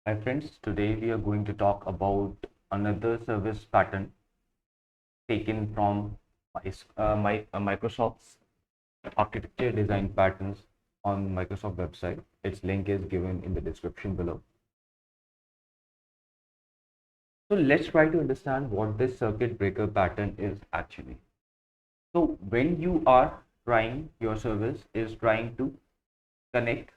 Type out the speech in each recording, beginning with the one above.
Hi friends, today we are going to talk about another service pattern taken from Microsoft's architecture design patterns on Microsoft website. Its link is given in the description below. So let's try to understand what this circuit breaker pattern is actually. So when you are trying, your service is trying to connect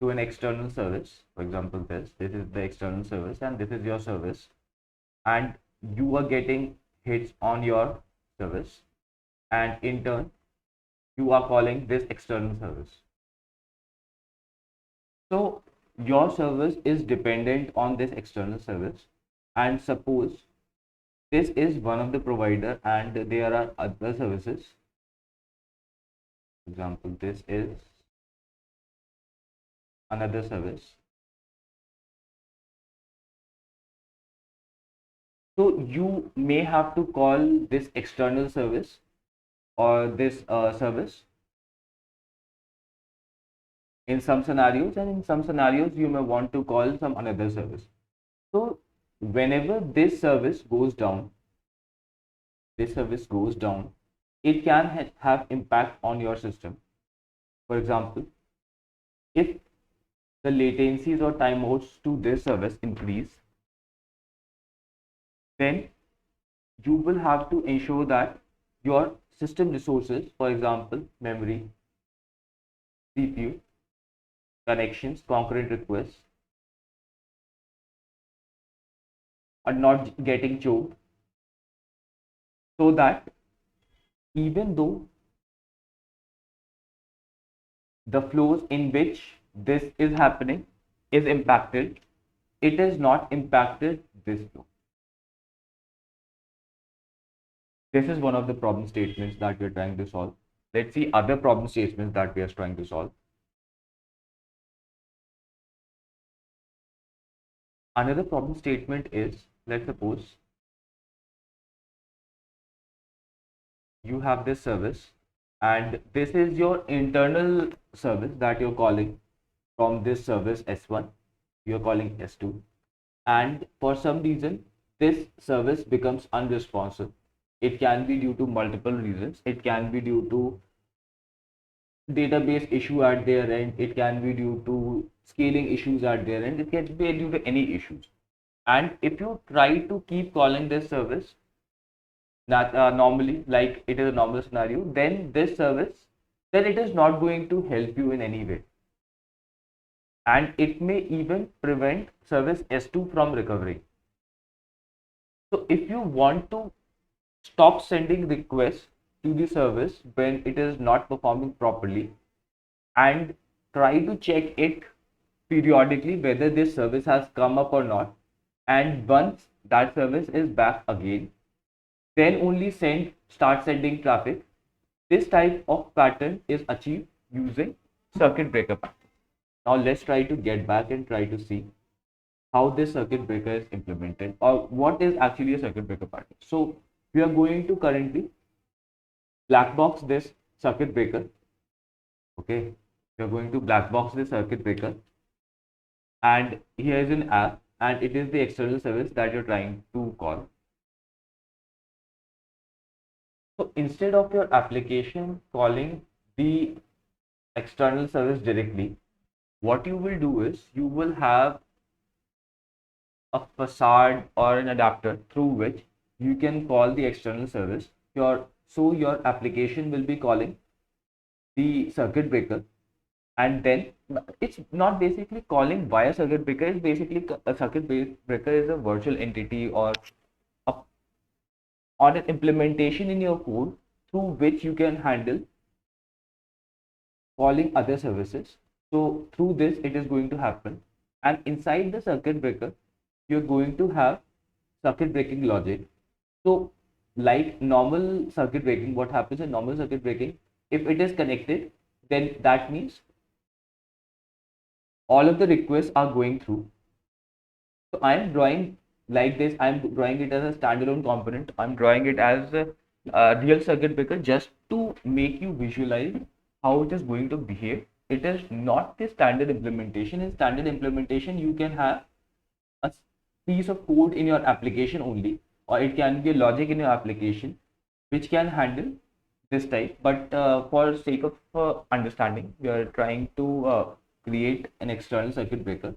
to an external service. For example, this is the external service and this is your service, and you are getting hits on your service, and in turn you are calling this external service. So your service is dependent on this external service, and suppose this is one of the provider and there are other services. For example, this is another service. So you may have to call this external service or this service in some scenarios, and in some scenarios you may want to call some another service. So whenever this service goes down, it can have impact on your system. For example, if the latencies or timeouts to this service increase, then you will have to ensure that your system resources, for example memory, CPU, connections, concurrent requests, are not getting choked, so that even though the flows in which this is happening is impacted, it is not impacted this flow. This is one of the problem statements that we are trying to solve. Let's see other problem statements that we are trying to solve. Another problem statement is, let's suppose you have this service and this is your internal service that you're calling from this service S1, you're calling S2, and for some reason this service becomes unresponsive. It can be due to multiple reasons. It can be due to database issue at their end, it can be due to scaling issues at their end, it can be due to any issues. And if you try to keep calling this service that normally, like it is a normal scenario, then this service, then it is not going to help you in any way, and it may even prevent service S2 from recovering. So if you want to stop sending requests to the service when it is not performing properly, and try to check it periodically whether this service has come up or not, and once that service is back again, then only start sending traffic. This type of pattern is achieved using circuit breaker pattern. Now let's try to get back and try to see how this circuit breaker is implemented, or what is actually a circuit breaker pattern. So we are going to currently black box this circuit breaker. Okay, we are going to black box this circuit breaker, and here is an app, and it is the external service that you're trying to call. So instead of your application calling the external service directly, what you will do is you will have a facade or an adapter through which you can call the external service. Your application will be calling the circuit breaker, and then it's not basically calling via circuit breaker. It's basically a circuit breaker is a virtual entity or an implementation in your code through which you can handle calling other services. So through this it is going to happen, and inside the circuit breaker you're going to have circuit breaking logic. So like normal circuit breaking, what happens in normal circuit breaking, if it is connected, then that means all of the requests are going through. So I am drawing like this, I am drawing it as a standalone component, I'm drawing it as a real circuit breaker just to make you visualize how it is going to behave it is not the standard implementation. In standard implementation, you can have a piece of code in your application only, or it can be a logic in your application which can handle this type. But for sake of understanding, we are trying to create an external circuit breaker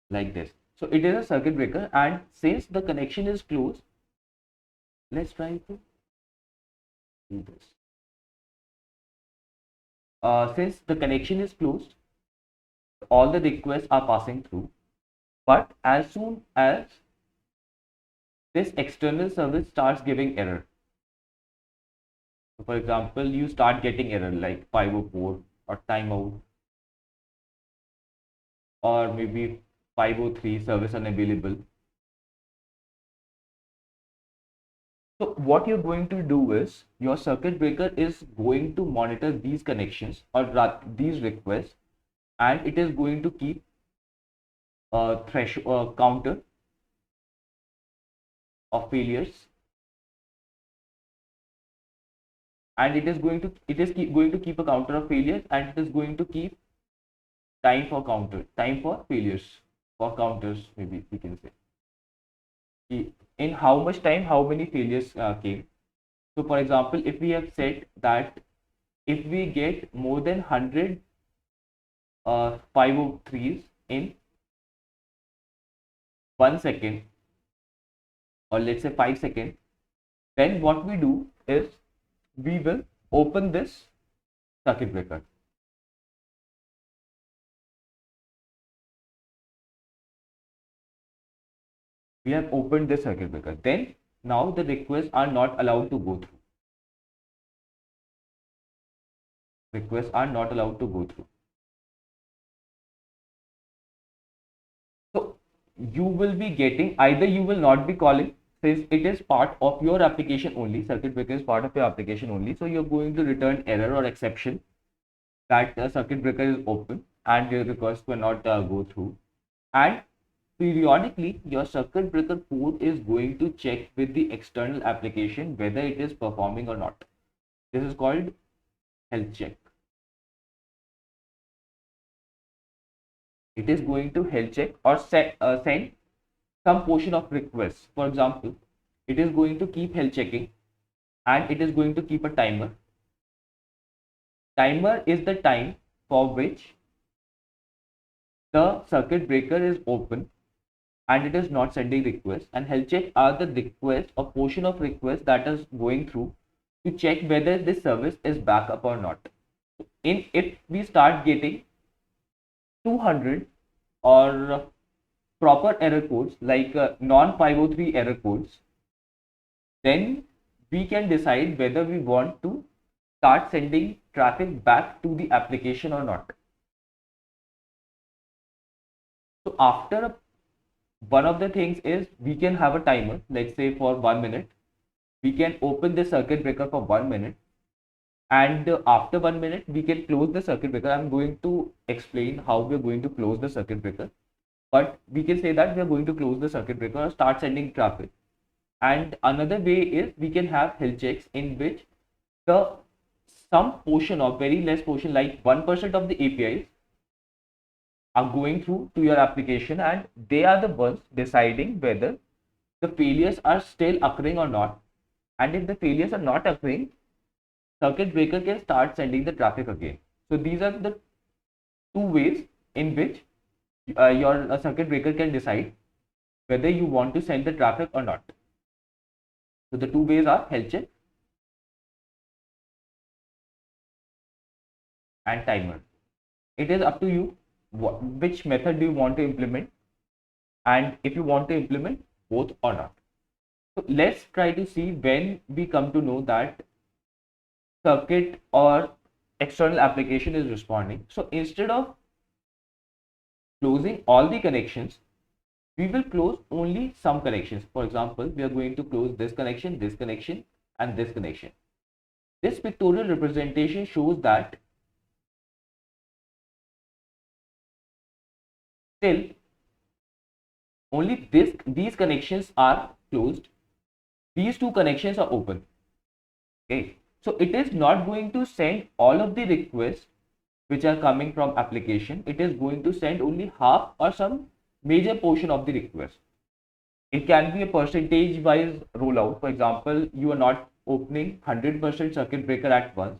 like this. So it is a circuit breaker, and since the connection is closed, let's try to do this. Since the connection is closed, all the requests are passing through, but as soon as this external service starts giving error, so for example, you start getting error like 504 or timeout, or maybe 503 service unavailable. So what you're going to do is your circuit breaker is going to monitor these connections or these requests, and it is going to keep a threshold counter of failures, and it is going to keep a counter of failures, and it is going to keep time for failures, for counters, maybe we can say in how much time how many failures came. So for example, if we have said that if we get more than 100 503s in 1 second, or let's say 5 seconds, then what we do is we will open this circuit breaker. We have opened the circuit breaker. Then now the requests are not allowed to go through. Requests are not allowed to go through. So you will be getting, either you will not be calling, since it is part of your application only, circuit breaker is part of your application only, so you're going to return error or exception that the circuit breaker is open and your request will not go through. And periodically your circuit breaker code is going to check with the external application whether it is performing or not. This is called health check. It is going to health check or send some portion of requests. For example, it is going to keep health checking, and it is going to keep a timer. Timer is the time for which the circuit breaker is open and it is not sending requests, and health check are the requests or portion of requests that is going through to check whether this service is back up or not. If we start getting 200 or proper error codes like non 503 error codes, then we can decide whether we want to start sending traffic back to the application or not. So after one of the things is we can have a timer, let's say for 1 minute. We can open the circuit breaker for 1 minute, and after 1 minute we can close the circuit breaker. I'm going to explain how we're going to close the circuit breaker, but we can say that we are going to close the circuit breaker or start sending traffic. And another way is we can have health checks in which some portion or very less portion, like 1% of the APIs are going through to your application, and they are the ones deciding whether the failures are still occurring or not. And if the failures are not occurring, circuit breaker can start sending the traffic again. So these are the two ways in which your circuit breaker can decide whether you want to send the traffic or not. So the two ways are health check and timer. It is up to you which method do you want to implement, and if you want to implement both or not. So let's try to see when we come to know that circuit or external application is responding. So instead of closing all the connections, we will close only some connections. For example, we are going to close this connection, and this connection. This pictorial representation shows that still only these connections are closed, these two connections are open. Okay, so it is not going to send all of the requests which are coming from application, it is going to send only half or some major portion of the request. It can be a percentage wise rollout. For example, you are not opening 100% circuit breaker at once.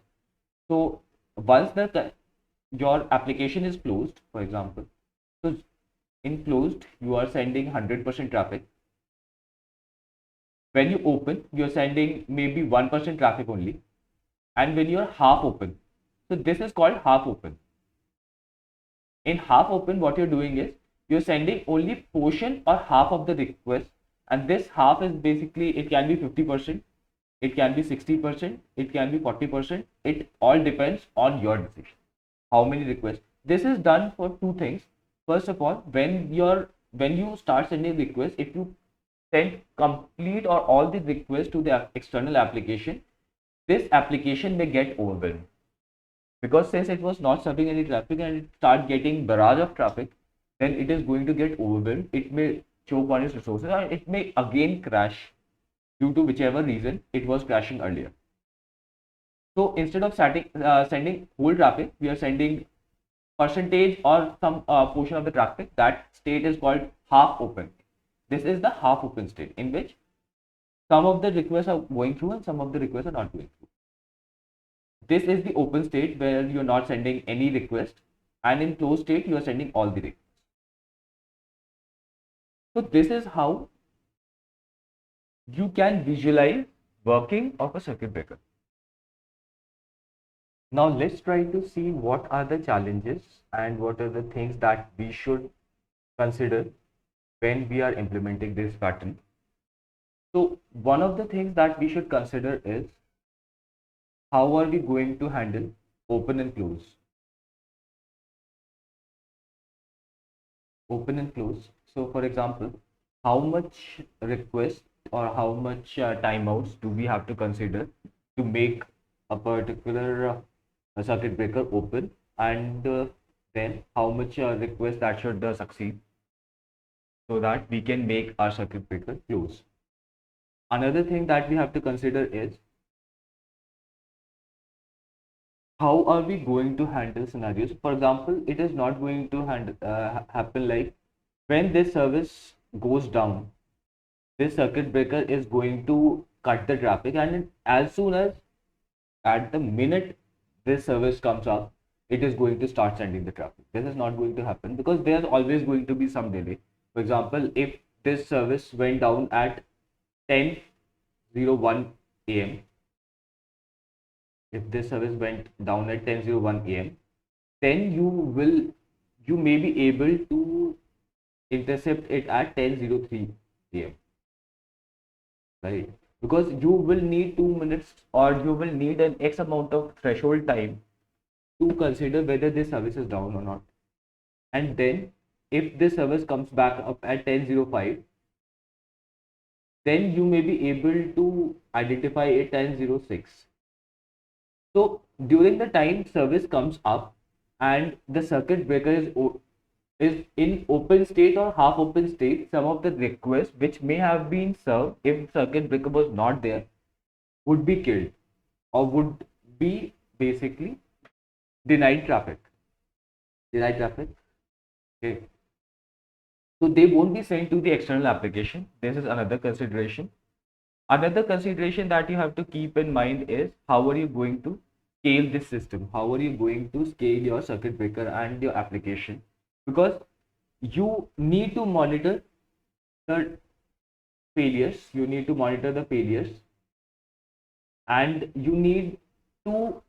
So once your application is closed, for example, so in closed, you are sending 100% traffic. When you open, you're sending maybe 1% traffic only. And when you're half open, so this is called half open. In half open, what you're doing is you're sending only portion or half of the request. And this half is basically, it can be 50%, it can be 60%, it can be 40%. It all depends on your decision. How many requests? This is done for two things. First of all, when you start sending requests, if you send complete or all the requests to the external application, this application may get overwhelmed, because since it was not serving any traffic and it start getting barrage of traffic, then it is going to get overwhelmed. It may choke on its resources and it may again crash due to whichever reason it was crashing earlier. So instead of sending whole traffic, we are sending percentage or some portion of the traffic. That state is called half open. This is the half open state in which some of the requests are going through and some of the requests are not going through. This is the open state where you're not sending any request, and in closed state you are sending all the requests. So this is how you can visualize working of a circuit breaker. Now let's try to see what are the challenges and what are the things that we should consider when we are implementing this pattern. So one of the things that we should consider is how are we going to handle open and close. Open and close. So for example, how much request or how much timeouts do we have to consider to make a particular circuit breaker open, and then how much request that should succeed so that we can make our circuit breaker close. Another thing that we have to consider is how are we going to handle scenarios. For example, it is not going to happen like when this service goes down, this circuit breaker is going to cut the traffic, and as soon as at the minute this service comes up, it is going to start sending the traffic. This is not going to happen because there's always going to be some delay. For example, if this service went down at 10:01 a.m., if this service went down at 10:01 a.m., then you may be able to intercept it at 10:03 a.m. Right? Because you will need 2 minutes or you will need an X amount of threshold time to consider whether this service is down or not. And then if this service comes back up at 10:05, then you may be able to identify it 10:06. So during the time service comes up and the circuit breaker is in open state or half open state, some of the requests which may have been served if circuit breaker was not there would be killed or would be basically denied traffic. Okay. So they won't be sent to the external application. This is another consideration. Another consideration that you have to keep in mind is how are you going to scale this system? How are you going to scale your circuit breaker and your application? Because you need to monitor the failures, and you need to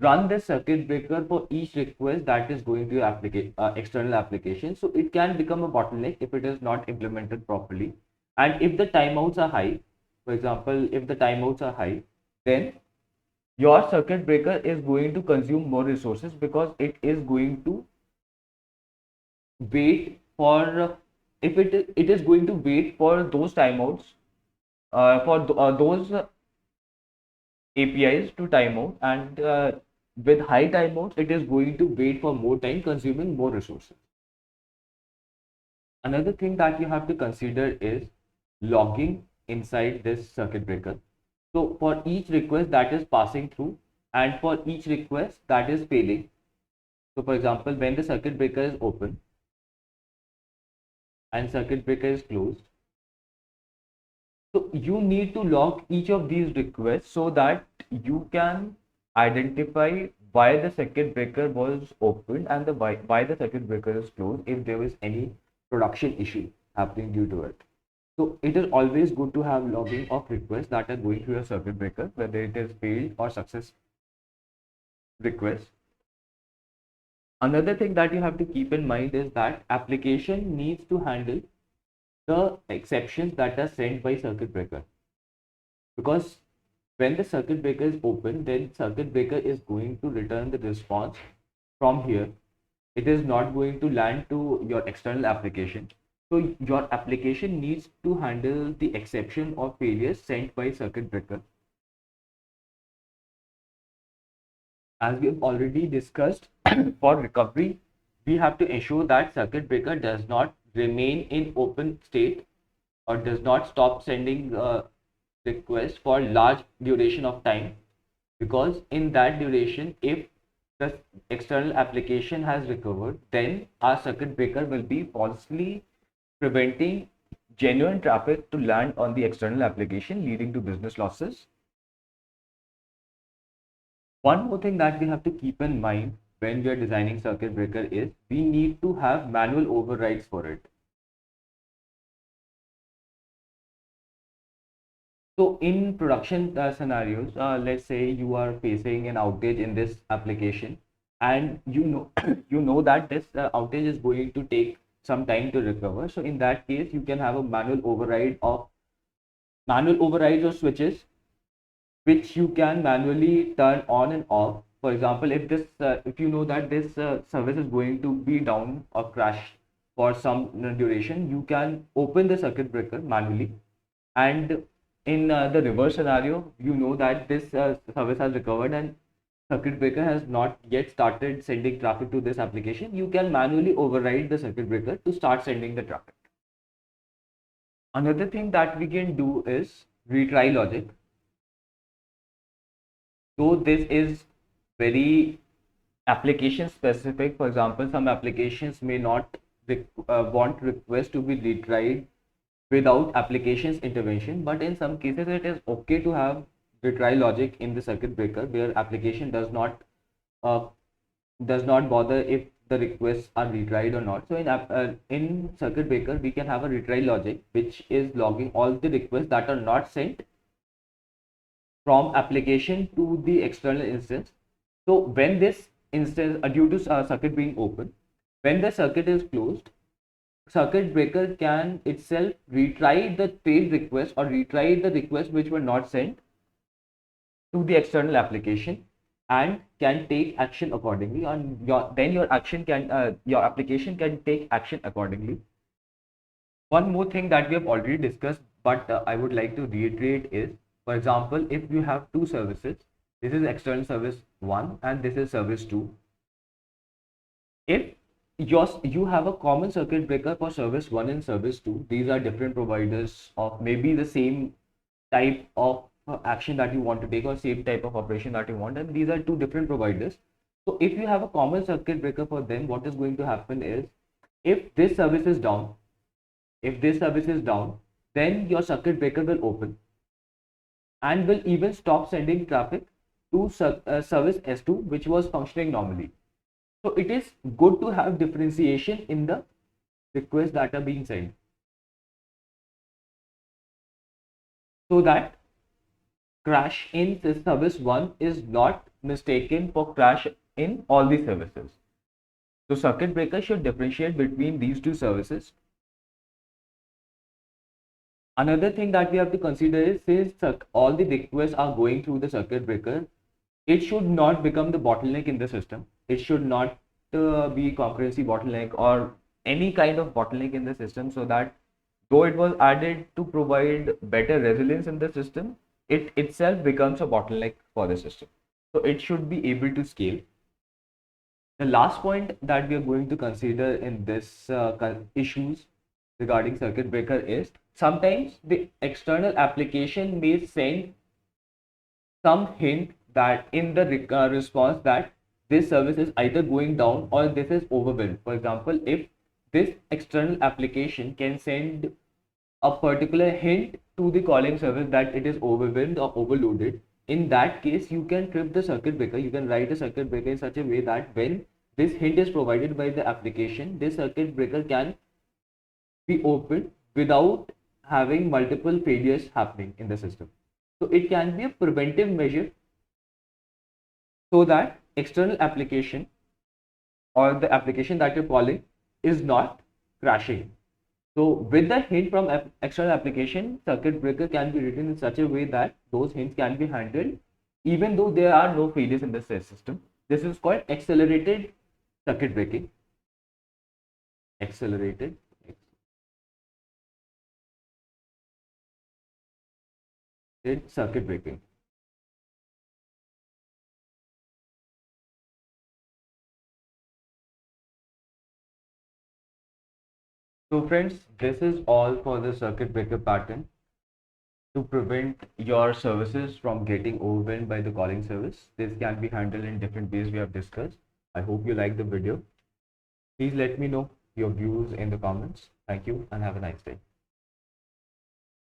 run the circuit breaker for each request that is going to your external application. So it can become a bottleneck if it is not implemented properly. And if the timeouts are high, for example, if the timeouts are high, then your circuit breaker is going to consume more resources because it is going to wait for it is going to wait for those timeouts those APIs to timeout, and with high timeouts it is going to wait for more time, consuming more resources. Another thing that you have to consider is logging inside this circuit breaker. So for each request that is passing through and for each request that is failing. So for example, when the circuit breaker is open and circuit breaker is closed, so you need to log each of these requests so that you can identify why the circuit breaker was opened and why the circuit breaker is closed if there is any production issue happening due to it. So it is always good to have logging of requests that are going through your circuit breaker, whether it is failed or success request. Another thing that you have to keep in mind is that application needs to handle the exceptions that are sent by circuit breaker, because when the circuit breaker is open, then circuit breaker is going to return the response from here. It is not going to land to your external application. So your application needs to handle the exception or failures sent by circuit breaker. As we have already discussed, for recovery, we have to ensure that circuit breaker does not remain in open state or does not stop sending requests for large duration of time, because in that duration, if the external application has recovered, then our circuit breaker will be falsely preventing genuine traffic to land on the external application, leading to business losses. One more thing that we have to keep in mind when we are designing circuit breaker is we need to have manual overrides for it. So in production scenarios, let's say you are facing an outage in this application, and you know you know that this outage is going to take some time to recover. So in that case, you can have a manual overrides or switches which you can manually turn on and off. For example, if you know that this service is going to be down or crash for some duration, you can open the circuit breaker manually, and in the reverse scenario, you know that this service has recovered and circuit breaker has not yet started sending traffic to this application, you can manually override the circuit breaker to start sending the traffic. Another thing that we can do is retry logic. Though this is very application specific, for example, some applications may not want requests to be retried without application's intervention, but in some cases it is okay to have retry logic in the circuit breaker where application does not bother if the requests are retried or not. So in circuit breaker we can have a retry logic which is logging all the requests that are not sent from application to the external instance. So when this instance due to circuit being open, when the circuit is closed, circuit breaker can itself retry the failed request or retry the requests which were not sent to the external application and can take action accordingly. And your application can take action accordingly. One more thing that we have already discussed, but I would like to reiterate is, for example, if you have two services, this is external service 1 and this is service 2. If you have a common circuit breaker for service 1 and service 2, these are different providers of maybe the same type of action that you want to take or same type of operation that you want, and these are two different providers. So if you have a common circuit breaker for them, what is going to happen is, if this service is down, then your circuit breaker will open and will even stop sending traffic to service S2, which was functioning normally. So it is good to have differentiation in the requests that are being sent, so that crash in service 1 is not mistaken for crash in all the services. So circuit breaker should differentiate between these two services. Another thing that we have to consider is, since all the requests are going through the circuit breaker, it should not become the bottleneck in the system. It should not be concurrency bottleneck or any kind of bottleneck in the system, so that though it was added to provide better resilience in the system, it itself becomes a bottleneck for the system. So it should be able to scale. The last point that we are going to consider in this issues regarding circuit breaker is, sometimes the external application may send some hint that in the response that this service is either going down or this is overwhelmed. For example, if this external application can send a particular hint to the calling service that it is overwhelmed or overloaded, in that case you can trip the circuit breaker. You can write a circuit breaker in such a way that when this hint is provided by the application, this circuit breaker can be opened without having multiple failures happening in the system. So it can be a preventive measure so that external application or the application that you're calling is not crashing. So with the hint from external application, circuit breaker can be written in such a way that those hints can be handled even though there are no failures in the system. This is called accelerated circuit breaking. Accelerated circuit breaking. So friends, this is all for the circuit breaker pattern to prevent your services from getting overwhelmed by the calling service. This can be handled in different ways we have discussed. I hope you like the video. Please let me know your views in the comments. Thank you and have a nice day.